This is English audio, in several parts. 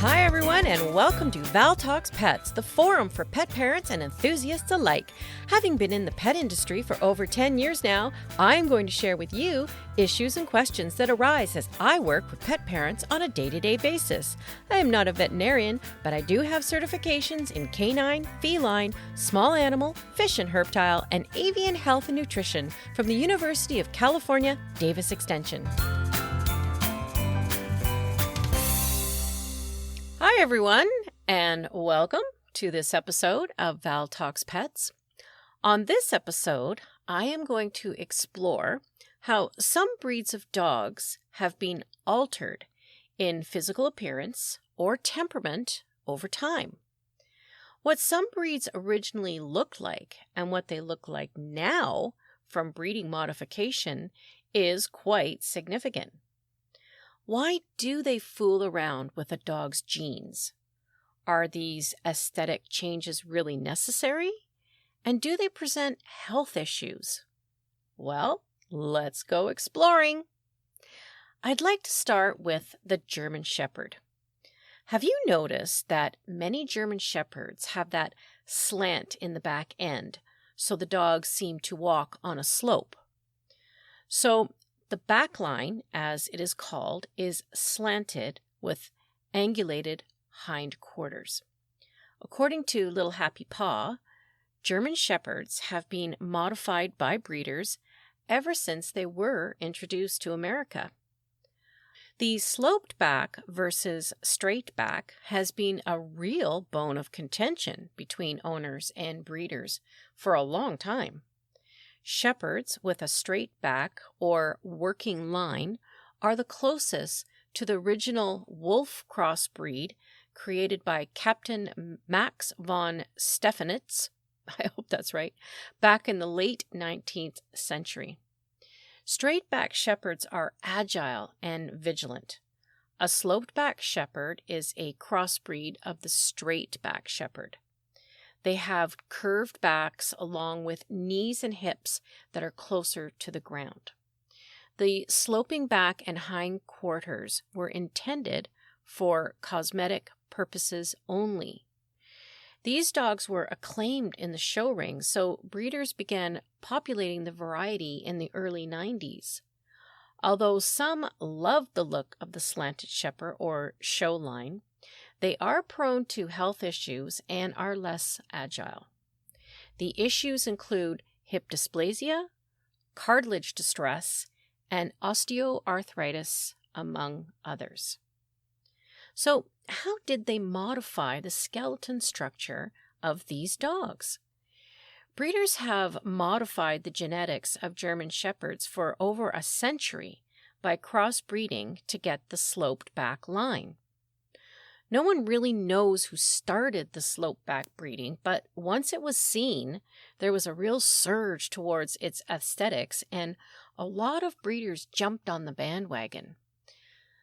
Hi, everyone, and welcome to Val Talks Pets, the forum for pet parents and enthusiasts alike. Having been in the pet industry for over 10 years now, I am going to share with you issues and questions that arise as I work with pet parents on a day-to-day basis. I am not a veterinarian, but I do have certifications in canine, feline, small animal, fish and herptile, and avian health and nutrition from the University of California, Davis Extension. Hi, everyone, and welcome to this episode of Val Talks Pets. On this episode, I am going to explore how some breeds of dogs have been altered in physical appearance or temperament over time. What some breeds originally looked like and what they look like now from breeding modification is quite significant. Why do they fool around with a dog's genes? Are these aesthetic changes really necessary? And do they present health issues? Well, let's go exploring. I'd like to start with the German Shepherd. Have you noticed that many German Shepherds have that slant in the back end, so the dogs seem to walk on a slope? So, the back line, as it is called, is slanted with angulated hind quarters. According to Little Happy Paw, German Shepherds have been modified by breeders ever since they were introduced to America. The sloped back versus straight back has been a real bone of contention between owners and breeders for a long time. Shepherds with a straight back or working line are the closest to the original wolf crossbreed created by Captain Max von Stephanitz, I hope that's right, back in the late 19th century. Straight-back shepherds are agile and vigilant. A sloped-back shepherd is a crossbreed of the straight-back shepherd. They have curved backs along with knees and hips that are closer to the ground. The sloping back and hind quarters were intended for cosmetic purposes only. These dogs were acclaimed in the show ring, so breeders began populating the variety in the early 90s. Although some loved the look of the slanted shepherd or show line, they are prone to health issues and are less agile. The issues include hip dysplasia, cartilage distress, and osteoarthritis, among others. So, how did they modify the skeleton structure of these dogs? Breeders have modified the genetics of German Shepherds for over a century by crossbreeding to get the sloped back line. No one really knows who started the slope-back breeding, but once it was seen, there was a real surge towards its aesthetics, and a lot of breeders jumped on the bandwagon.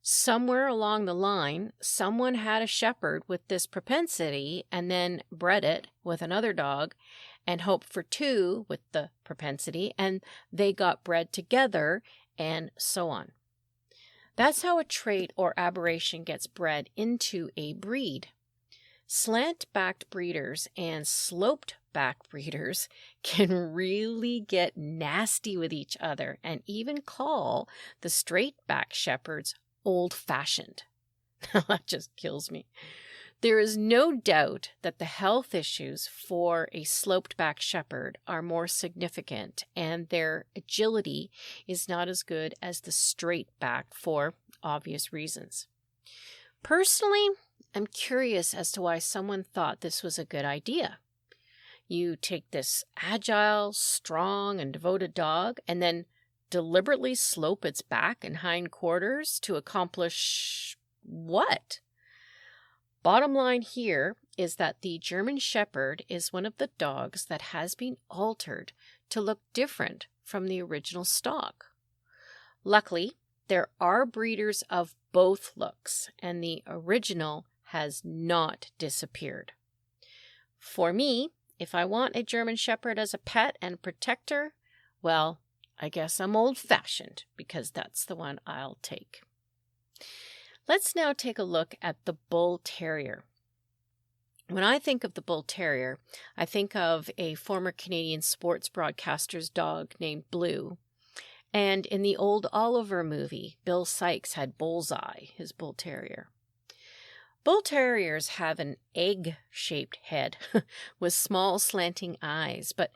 Somewhere along the line, someone had a shepherd with this propensity and then bred it with another dog and hoped for two with the propensity, and they got bred together, and so on. That's how a trait or aberration gets bred into a breed. Slant-backed breeders and sloped-back breeders can really get nasty with each other and even call the straight-back shepherds old-fashioned. That just kills me. There is no doubt that the health issues for a sloped-back shepherd are more significant, and their agility is not as good as the straight-back for obvious reasons. Personally, I'm curious as to why someone thought this was a good idea. You take this agile, strong, and devoted dog and then deliberately slope its back and hind quarters to accomplish what? Bottom line here is that the German Shepherd is one of the dogs that has been altered to look different from the original stock. Luckily, there are breeders of both looks, and the original has not disappeared. For me, if I want a German Shepherd as a pet and protector, well, I guess I'm old-fashioned because that's the one I'll take. Let's now take a look at the Bull Terrier. When I think of the Bull Terrier, I think of a former Canadian sports broadcaster's dog named Blue. And in the old Oliver movie, Bill Sikes had Bullseye, his Bull Terrier. Bull Terriers have an egg-shaped head with small slanting eyes, but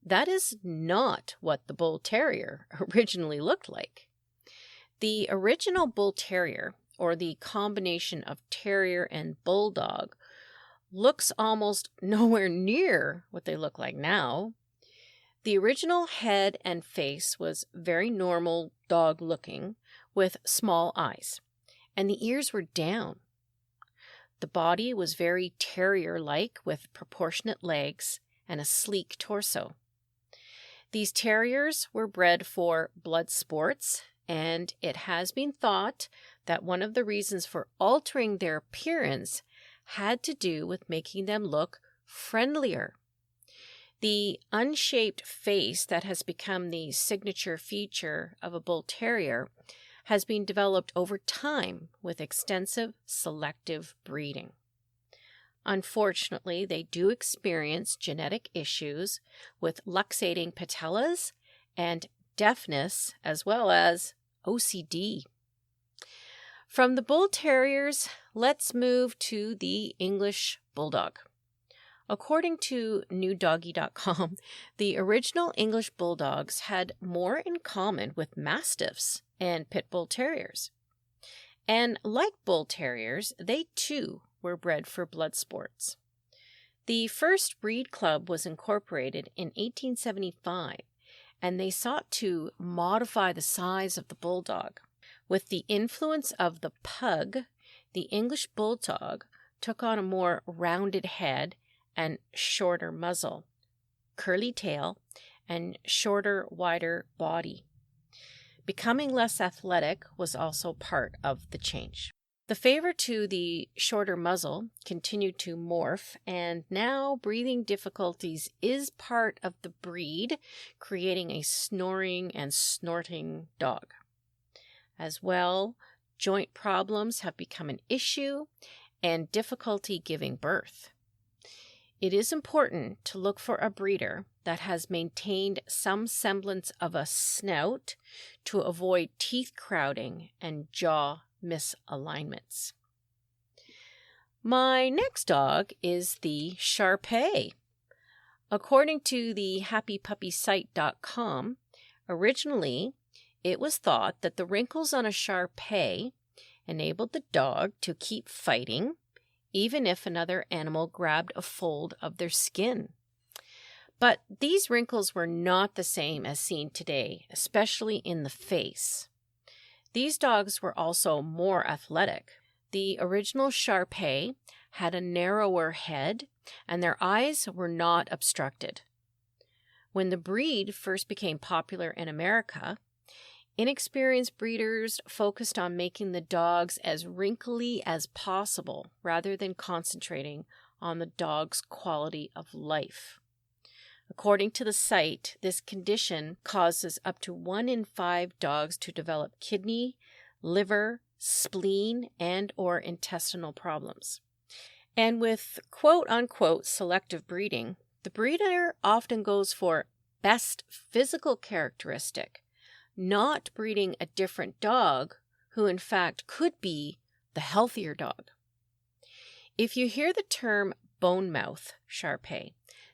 that is not what the Bull Terrier originally looked like. The original Bull Terrier, or the combination of terrier and bulldog, looks almost nowhere near what they look like now. The original head and face was very normal dog looking with small eyes, and the ears were down. The body was very terrier-like with proportionate legs and a sleek torso. These terriers were bred for blood sports, and it has been thought that one of the reasons for altering their appearance had to do with making them look friendlier. The unshaped face that has become the signature feature of a Bull Terrier has been developed over time with extensive selective breeding. Unfortunately, they do experience genetic issues with luxating patellas and deafness, as well as OCD. From the Bull Terriers, let's move to the English Bulldog. According to newdoggy.com, the original English Bulldogs had more in common with Mastiffs and Pit Bull Terriers. And like Bull Terriers, they too were bred for blood sports. The first breed club was incorporated in 1875, and they sought to modify the size of the bulldog. With the influence of the pug, the English Bulldog took on a more rounded head and shorter muzzle, curly tail, and shorter, wider body. Becoming less athletic was also part of the change. The favor to the shorter muzzle continued to morph, and now breathing difficulties is part of the breed, creating a snoring and snorting dog. As well, joint problems have become an issue and difficulty giving birth. It is important to look for a breeder that has maintained some semblance of a snout to avoid teeth crowding and jaw misalignments. My next dog is the Shar-Pei. According to the happypuppysite.com, originally it was thought that the wrinkles on a Shar-Pei enabled the dog to keep fighting even if another animal grabbed a fold of their skin. But these wrinkles were not the same as seen today, especially in the face. These dogs were also more athletic. The original Shar-Pei had a narrower head, and their eyes were not obstructed. When the breed first became popular in America, inexperienced breeders focused on making the dogs as wrinkly as possible rather than concentrating on the dog's quality of life. According to the site, this condition causes up to 1 in 5 dogs to develop kidney, liver, spleen, and/or intestinal problems. And with quote-unquote selective breeding, the breeder often goes for best physical characteristic, not breeding a different dog who in fact could be the healthier dog. If you hear the term bone mouth Shar-Pei,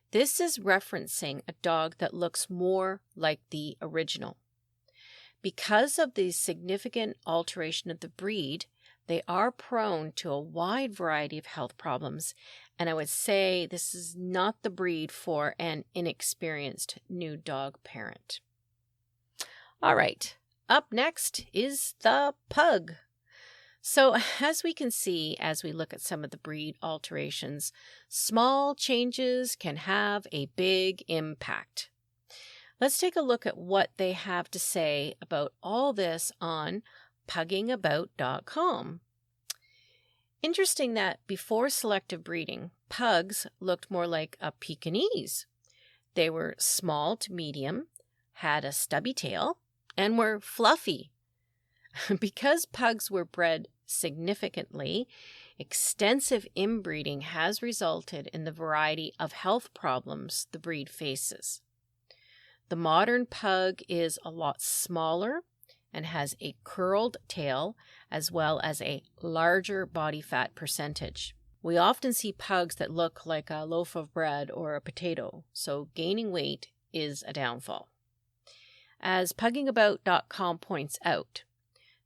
this is referencing a dog that looks more like the original. Because of the significant alteration of the breed, they are prone to a wide variety of health problems, and I would say this is not the breed for an inexperienced new dog parent. All right, up next is the pug. So as we can see as we look at some of the breed alterations, small changes can have a big impact. Let's take a look at what they have to say about all this on puggingabout.com. Interesting that before selective breeding, pugs looked more like a Pekingese. They were small to medium, had a stubby tail, and were fluffy. Because pugs were bred significantly, extensive inbreeding has resulted in the variety of health problems the breed faces. The modern pug is a lot smaller and has a curled tail as well as a larger body fat percentage. We often see pugs that look like a loaf of bread or a potato, so gaining weight is a downfall. As puggingabout.com points out,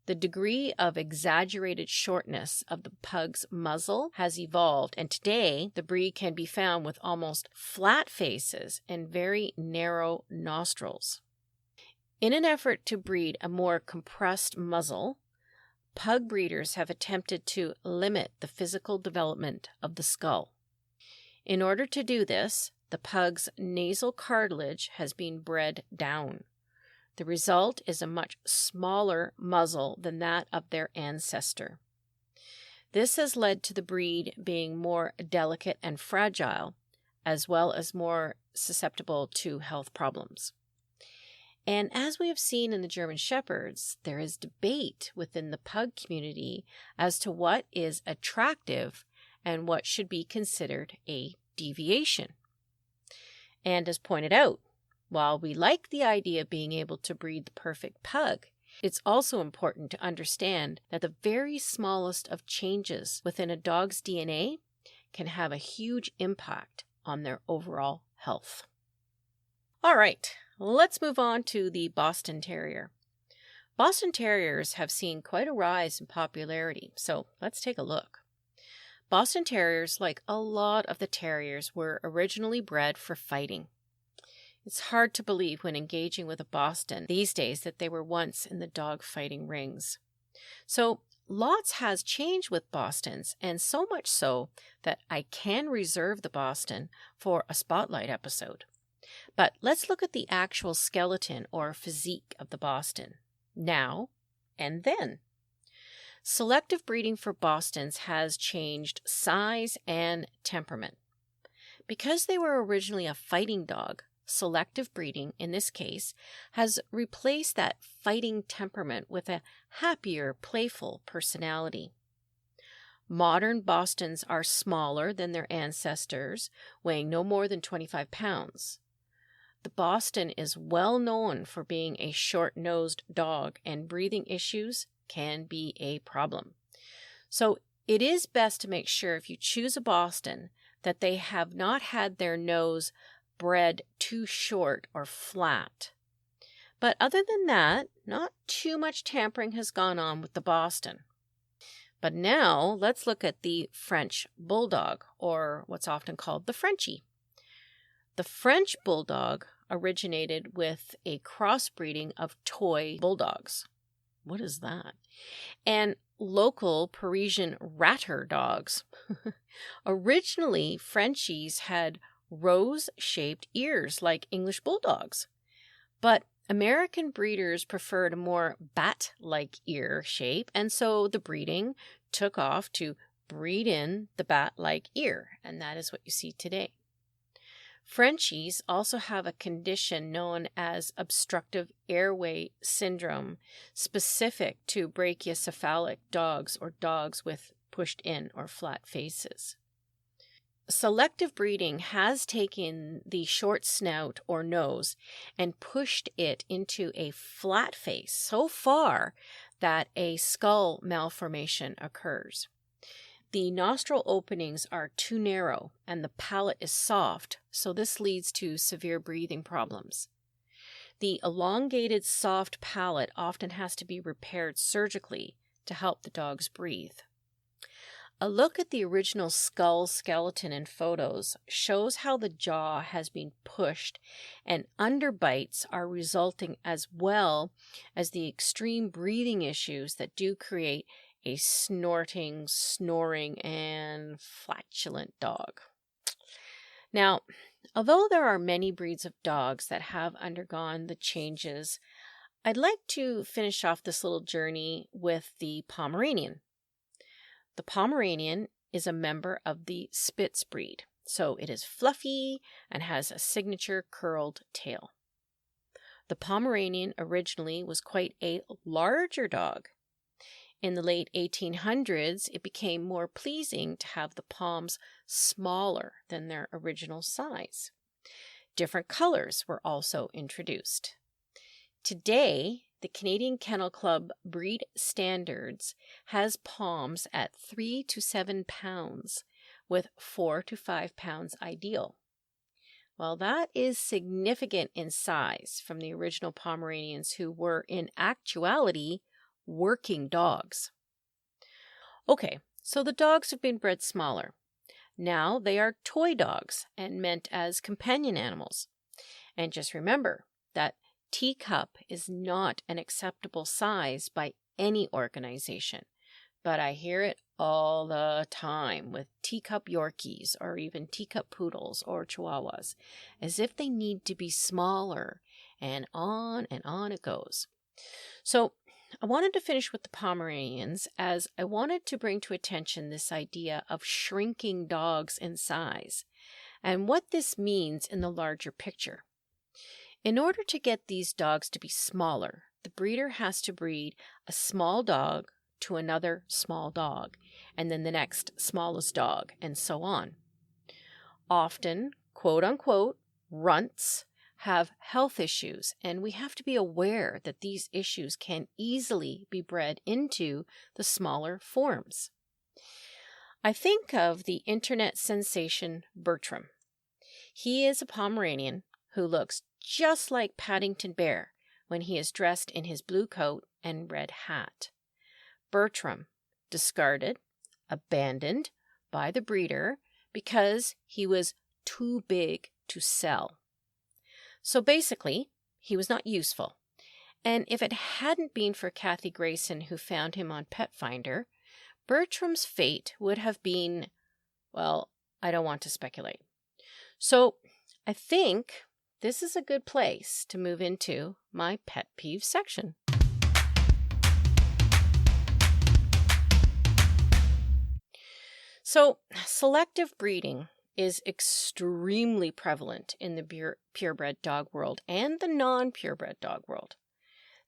the degree of exaggerated shortness of the pug's muzzle has evolved, and today the breed can be found with almost flat faces and very narrow nostrils. In an effort to breed a more compressed muzzle, pug breeders have attempted to limit the physical development of the skull. In order to do this, the pug's nasal cartilage has been bred down. The result is a much smaller muzzle than that of their ancestor. This has led to the breed being more delicate and fragile, as well as more susceptible to health problems. And as we have seen in the German Shepherds, there is debate within the pug community as to what is attractive and what should be considered a deviation. And as pointed out, while we like the idea of being able to breed the perfect pug, it's also important to understand that the very smallest of changes within a dog's DNA can have a huge impact on their overall health. All right, let's move on to the Boston Terrier. Boston Terriers have seen quite a rise in popularity, so let's take a look. Boston Terriers, like a lot of the terriers, were originally bred for fighting. It's hard to believe when engaging with a Boston these days that they were once in the dog fighting rings. So lots has changed with Bostons, and so much so that I can reserve the Boston for a spotlight episode. But let's look at the actual skeleton or physique of the Boston, now and then. Selective breeding for Bostons has changed size and temperament. Because they were originally a fighting dog, selective breeding, in this case, has replaced that fighting temperament with a happier, playful personality. Modern Bostons are smaller than their ancestors, weighing no more than 25 pounds. The Boston is well known for being a short-nosed dog, and breathing issues can be a problem. So it is best to make sure if you choose a Boston that they have not had their nose bred too short or flat. But other than that, not too much tampering has gone on with the Boston. But now let's look at the French Bulldog, or what's often called the Frenchie. The French Bulldog originated with a crossbreeding of toy bulldogs. What is that? And local Parisian ratter dogs. Originally, Frenchies had rose-shaped ears like English bulldogs, but American breeders preferred a more bat-like ear shape, and so the breeding took off to breed in the bat-like ear, and that is what you see today. Frenchies also have a condition known as obstructive airway syndrome, specific to brachycephalic dogs or dogs with pushed in or flat faces. Selective breeding has taken the short snout or nose and pushed it into a flat face so far that a skull malformation occurs. The nostril openings are too narrow and the palate is soft, so this leads to severe breathing problems. The elongated soft palate often has to be repaired surgically to help the dogs breathe. A look at the original skull skeleton in photos shows how the jaw has been pushed and underbites are resulting, as well as the extreme breathing issues that do create a snorting, snoring, and flatulent dog. Now, although there are many breeds of dogs that have undergone the changes, I'd like to finish off this little journey with the Pomeranian. The Pomeranian is a member of the Spitz breed, so it is fluffy and has a signature curled tail. The Pomeranian originally was quite a larger dog. In the late 1800s, it became more pleasing to have the palms smaller than their original size. Different colors were also introduced. Today, the Canadian Kennel Club breed standards has palms at 3 to 7 pounds, with 4 to 5 pounds ideal. Well, that is significant in size from the original Pomeranians, who were in actuality working dogs. Okay, so the dogs have been bred smaller. Now they are toy dogs and meant as companion animals. And just remember that teacup is not an acceptable size by any organization, but I hear it all the time with teacup Yorkies or even teacup poodles or Chihuahuas, as if they need to be smaller, and on it goes. So I wanted to finish with the Pomeranians, as I wanted to bring to attention this idea of shrinking dogs in size and what this means in the larger picture. In order to get these dogs to be smaller, the breeder has to breed a small dog to another small dog, and then the next smallest dog, and so on. Often, quote-unquote, runts have health issues, and we have to be aware that these issues can easily be bred into the smaller forms. I think of the internet sensation Bertram. He is a Pomeranian who looks just like Paddington Bear when he is dressed in his blue coat and red hat. Bertram, discarded, abandoned by the breeder because he was too big to sell. So basically, he was not useful. And if it hadn't been for Kathy Grayson, who found him on Pet Finder, Bertram's fate would have been, well, I don't want to speculate. So I think this is a good place to move into my pet peeve section. So, selective breeding is extremely prevalent in the purebred dog world and the non-purebred dog world.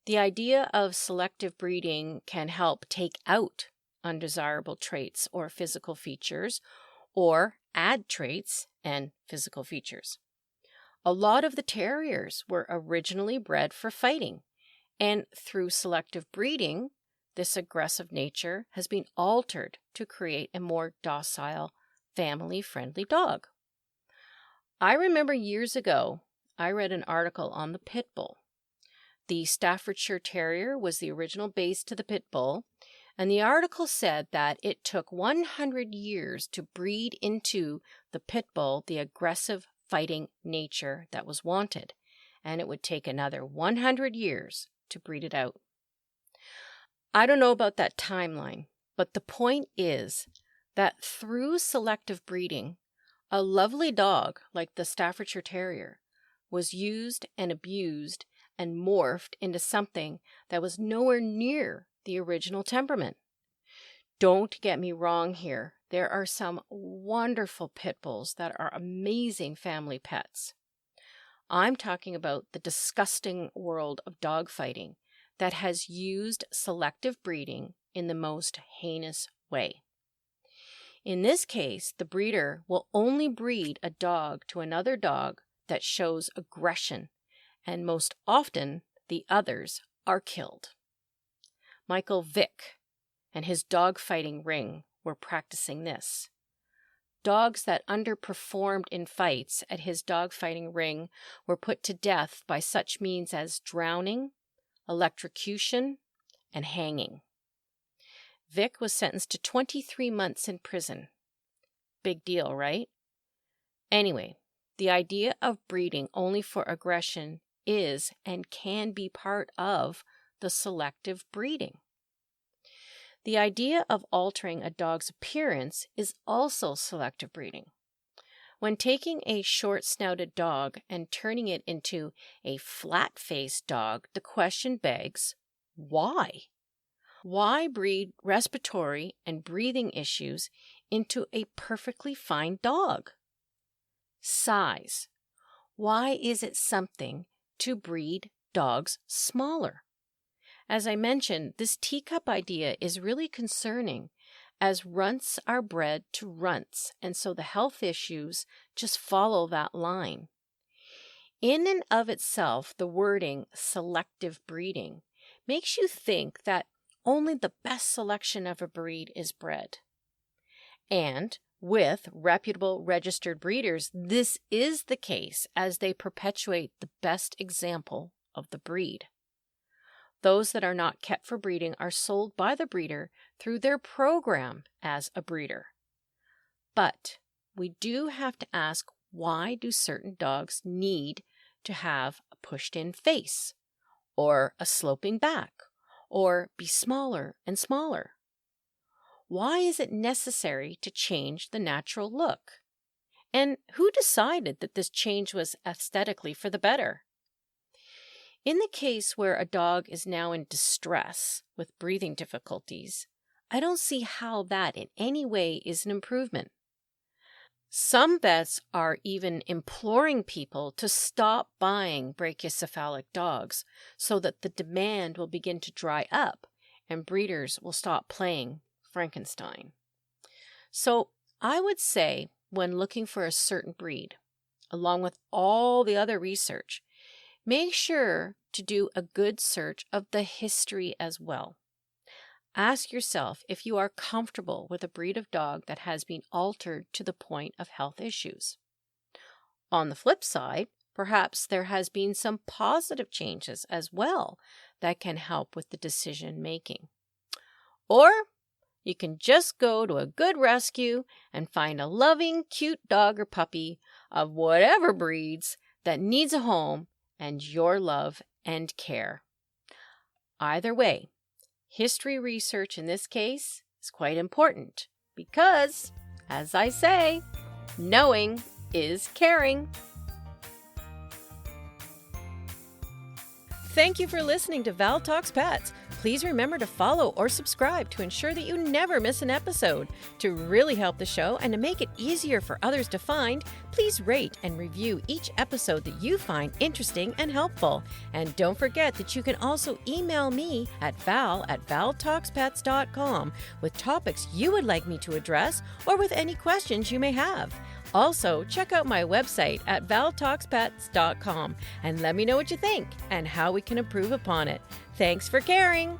The idea of selective breeding can help take out undesirable traits or physical features, or add traits and physical features. A lot of the terriers were originally bred for fighting, and through selective breeding, this aggressive nature has been altered to create a more docile, family-friendly dog. I remember years ago, I read an article on the pit bull. The Staffordshire Terrier was the original base to the pit bull, and the article said that it took 100 years to breed into the pit bull the aggressive fighting nature that was wanted, and it would take another 100 years to breed it out. I don't know about that timeline, but the point is that through selective breeding, a lovely dog like the Staffordshire Terrier was used and abused and morphed into something that was nowhere near the original temperament. Don't get me wrong here. There are some wonderful pit bulls that are amazing family pets. I'm talking about the disgusting world of dog fighting that has used selective breeding in the most heinous way. In this case, the breeder will only breed a dog to another dog that shows aggression, and most often the others are killed. Michael Vick and his dog fighting ring were practicing this. Dogs that underperformed in fights at his dog fighting ring were put to death by such means as drowning, electrocution, and hanging. Vick was sentenced to 23 months in prison. Big deal, right? Anyway, the idea of breeding only for aggression is and can be part of the selective breeding. The idea of altering a dog's appearance is also selective breeding. When taking a short-snouted dog and turning it into a flat-faced dog, the question begs, why? Why breed respiratory and breathing issues into a perfectly fine dog? Size. Why is it something to breed dogs smaller? As I mentioned, this teacup idea is really concerning, as runts are bred to runts, and so the health issues just follow that line. In and of itself, the wording selective breeding makes you think that only the best selection of a breed is bred. And with reputable registered breeders, this is the case, as they perpetuate the best example of the breed. Those that are not kept for breeding are sold by the breeder through their program as a breeder. But we do have to ask, why do certain dogs need to have a pushed-in face, or a sloping back, or be smaller and smaller? Why is it necessary to change the natural look? And who decided that this change was aesthetically for the better? In the case where a dog is now in distress with breathing difficulties, I don't see how that in any way is an improvement. Some vets are even imploring people to stop buying brachycephalic dogs so that the demand will begin to dry up and breeders will stop playing Frankenstein. So I would say, when looking for a certain breed, along with all the other research, make sure to do a good search of the history as well. Ask yourself if you are comfortable with a breed of dog that has been altered to the point of health issues. On the flip side, perhaps there has been some positive changes as well that can help with the decision making. Or you can just go to a good rescue and find a loving, cute dog or puppy of whatever breeds that needs a home and your love and care. Either way, history research in this case is quite important because, as I say, knowing is caring. Thank you for listening to Val Talks Pets. Please remember to follow or subscribe to ensure that you never miss an episode. To really help the show and to make it easier for others to find, please rate and review each episode that you find interesting and helpful. And don't forget that you can also email me at val@valtalkspets.com with topics you would like me to address or with any questions you may have. Also, check out my website at valtalkspets.com and let me know what you think and how we can improve upon it. Thanks for caring.